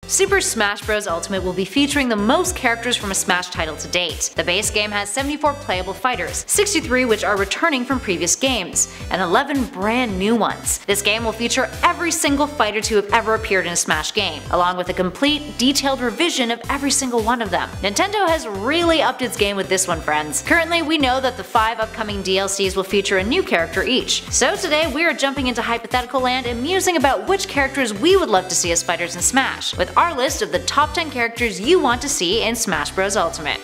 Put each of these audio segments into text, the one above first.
Super Smash Bros. Ultimate will be featuring the most characters from a Smash title to date. The base game has 74 playable fighters, 63 which are returning from previous games, and 11 brand new ones. This game will feature every single fighter to have ever appeared in a Smash game, along with a complete, detailed revision of every single one of them. Nintendo has really upped its game with this one, friends. Currently, we know that the 5 upcoming DLCs will feature a new character each. So today, we are jumping into Hypothetical Land and musing about which characters we would love to see as fighters in Smash, with our list of the top 10 characters you want to see in Smash Bros. Ultimate.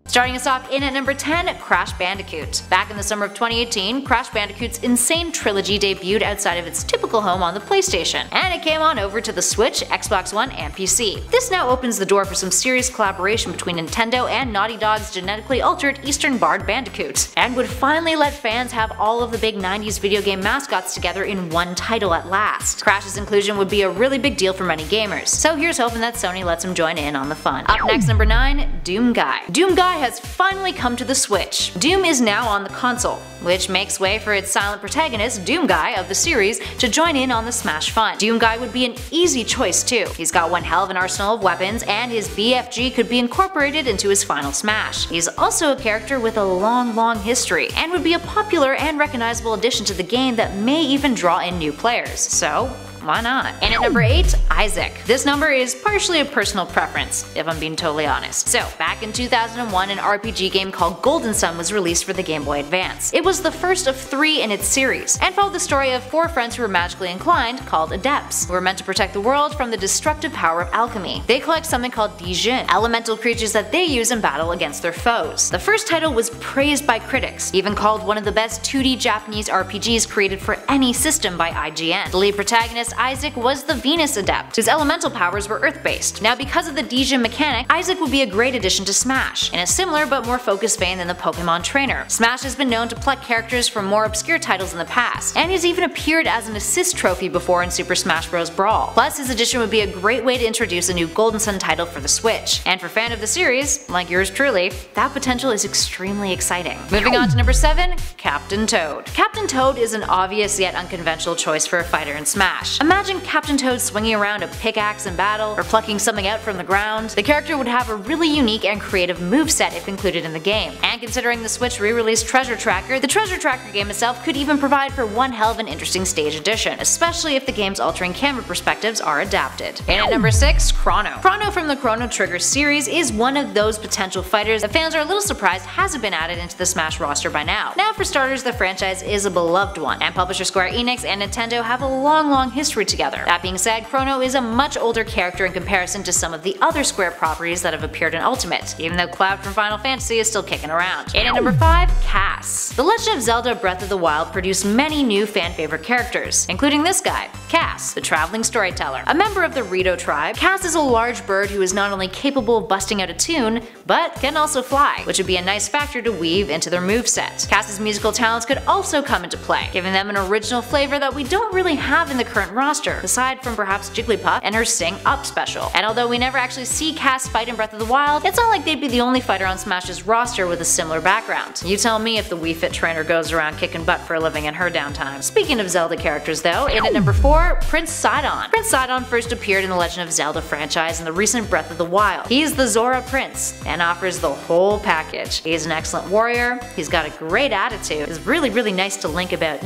Starting us off in at number 10, Crash Bandicoot. Back in the summer of 2018, Crash Bandicoot's insane trilogy debuted outside of its typical home on the PlayStation, and it came on over to the Switch, Xbox One, and PC. This now opens the door for some serious collaboration between Nintendo and Naughty Dog's genetically altered Eastern Bard Bandicoot, and would finally let fans have all of the big 90s video game mascots together in one title at last. Crash's inclusion would be a really big deal for many gamers, so here's hoping that Sony lets him join in on the fun. Up next, number 9, Doom Guy. Doom Guy has finally come to the Switch. Doom is now on the console, which makes way for its silent protagonist, Doom Guy of the series, to join in on the Smash fun. Doom Guy would be an easy choice too. He's got one hell of an arsenal of weapons, and his BFG could be incorporated into his final Smash. He's also a character with a long history, and would be a popular and recognizable addition to the game that may even draw in new players. So why not? And at number 8, Isaac. This number is partially a personal preference, if I'm being totally honest. So, back in 2001, an RPG game called Golden Sun was released for the Game Boy Advance. It was the first of 3 in its series, and followed the story of 4 friends who were magically inclined, called Adepts, who were meant to protect the world from the destructive power of alchemy. They collect something called Dijin, elemental creatures that they use in battle against their foes. The first title was praised by critics, even called one of the best 2D Japanese RPGs created for any system by IGN. The lead protagonist, Isaac, was the Venus Adept, whose elemental powers were earth-based. Now, because of the Dijin mechanic, Isaac would be a great addition to Smash, in a similar but more focused vein than the Pokemon Trainer. Smash has been known to pluck characters from more obscure titles in the past, and he's even appeared as an assist trophy before in Super Smash Bros. Brawl. Plus, his addition would be a great way to introduce a new Golden Sun title for the Switch. And for fans of the series, like yours truly, that potential is extremely exciting. Moving on to number 7, Captain Toad. Captain Toad is an obvious yet unconventional choice for a fighter in Smash. Imagine Captain Toad swinging around a pickaxe in battle, or plucking something out from the ground. The character would have a really unique and creative moveset if included in the game. And considering the Switch re-released Treasure Tracker, the Treasure Tracker game itself could even provide for one hell of an interesting stage addition, especially if the game's altering camera perspectives are adapted. And at number 6, Chrono. Chrono from the Chrono Trigger series is one of those potential fighters that fans are a little surprised hasn't been added into the Smash roster by now. Now, for starters, the franchise is a beloved one, and publisher Square Enix and Nintendo have a long history together. That being said, Chrono is a much older character in comparison to some of the other Square properties that have appeared in Ultimate, even though Cloud from Final Fantasy is still kicking around. And at number 5, Kass. The Legend of Zelda Breath of the Wild produced many new fan-favorite characters, including this guy, Kass, the traveling storyteller. A member of the Rito tribe, Kass is a large bird who is not only capable of busting out a tune, but can also fly, which would be a nice factor to weave into their moveset. Kass's musical talents could also come into play, giving them an original flavor that we don't really have in the current roster, aside from perhaps Jigglypuff and her Sing Up special. And although we never actually see Kass fight in Breath of the Wild, it's not like they'd be the only fighter on Smash's roster with a similar background. You tell me if the Wii Fit trainer goes around kicking butt for a living in her downtime. Speaking of Zelda characters though, in at number 4, Prince Sidon. Prince Sidon first appeared in the Legend of Zelda franchise in the recent Breath of the Wild. He's the Zora Prince, and offers the whole package. He's an excellent warrior, he's got a great attitude, is really nice to Link about,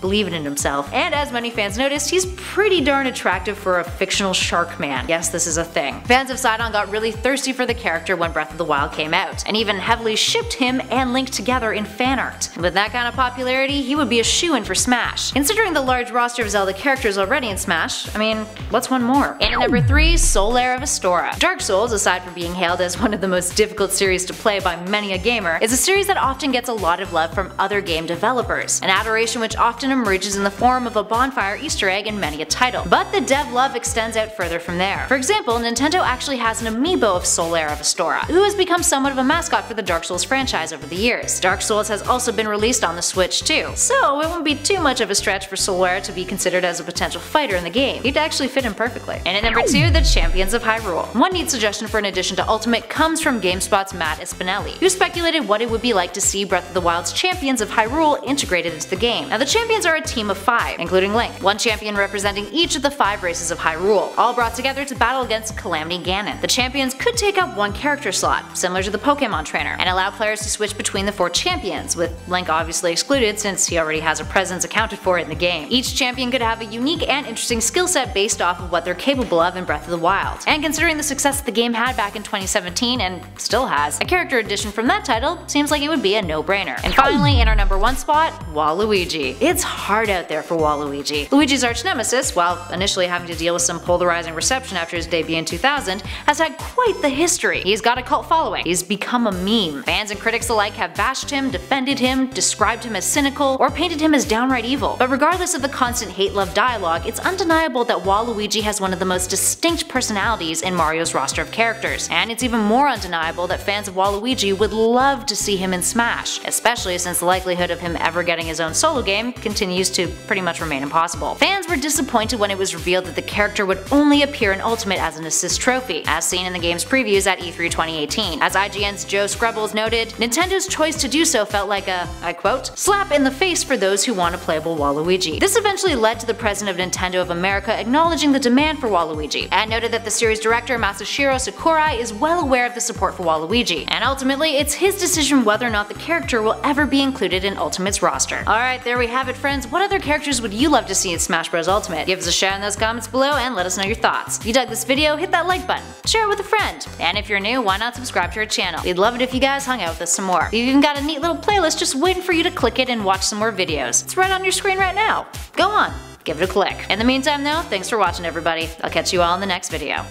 believing in himself, and as many fans noticed, he's pretty darn attractive for a fictional shark man. Yes, this is a thing. Fans of Sidon got really thirsty for the character when Breath of the Wild came out, and even heavily shipped him and Link together in fan art. With that kind of popularity, he would be a shoo-in for Smash. Considering the large roster of Zelda characters already in Smash, I mean, what's one more? And at number 3, Solaire of Astora. Dark Souls, aside from being hailed as one of the most difficult series to play by many a gamer, is a series that often gets a lot of love from other game developers, an adoration which often emerges in the form of a bonfire Easter egg in many a title. But the dev love extends out further from there. For example, Nintendo actually has an amiibo of Solaire of Astora, who has become somewhat of a mascot for the Dark Souls franchise over the years. Dark Souls has also been released on the Switch too, so it wouldn't be too much of a stretch for Solaire to be considered as a potential fighter in the game. He'd actually fit in perfectly. And at number 2, the Champions of Hyrule. One neat suggestion for an addition to Ultimate comes from GameSpot's Matt Espinelli, who speculated what it would be like to see Breath of the Wild's Champions of Hyrule integrated into the game. Now the champions are a team of 5, including Link, one champion representing each of the 5 races of Hyrule, all brought together to battle against Calamity Ganon. The champions could take up one character slot, similar to the Pokemon trainer, and allow players to switch between the 4 champions, with Link obviously excluded since he already has a presence accounted for in the game. Each champion could have a unique and interesting skill set based off of what they're capable of in Breath of the Wild. And considering the success the game had back in 2017 and still has, a character addition from that title seems like it would be a no-brainer. And finally, in our number 1 spot, Waluigi. It's hard out there for Waluigi. Luigi's arch nemesis, while initially having to deal with some polarizing reception after his debut in 2000, has had quite the history. He's got a cult following. He's become a meme. Fans and critics alike have bashed him, defended him, described him as cynical, or painted him as downright evil. But regardless of the constant hate-love dialogue, it's undeniable that Waluigi has one of the most distinct personalities in Mario's roster of characters. And it's even more undeniable that fans of Waluigi would love to see him in Smash, especially since the likelihood of him ever getting his own solo game continues to pretty much remain impossible. Fans were disappointed when it was revealed that the character would only appear in Ultimate as an assist trophy, as seen in the game's previews at E3 2018. As IGN's Joe Scrubbles noted, Nintendo's choice to do so felt like a, I quote, slap in the face for those who want a playable Waluigi. This eventually led to the president of Nintendo of America acknowledging the demand for Waluigi, and noted that the series director Masashiro Sakurai is well aware of the support for Waluigi, and ultimately it's his decision whether or not the character will ever be included in Ultimate's roster. Alright, there we have it friends, what other characters would you love to see in Smash Bros. Ultimate? Give us a shout in those comments below and let us know your thoughts. If you dug this video, hit that like button, share it with a friend, and if you're new, why not subscribe to our channel? We'd love it if you guys hung out with us some more. We've even got a neat little playlist just waiting for you to click it and watch some more videos. It's right on your screen right now. Go on, give it a click. In the meantime though, thanks for watching everybody. I'll catch you all in the next video.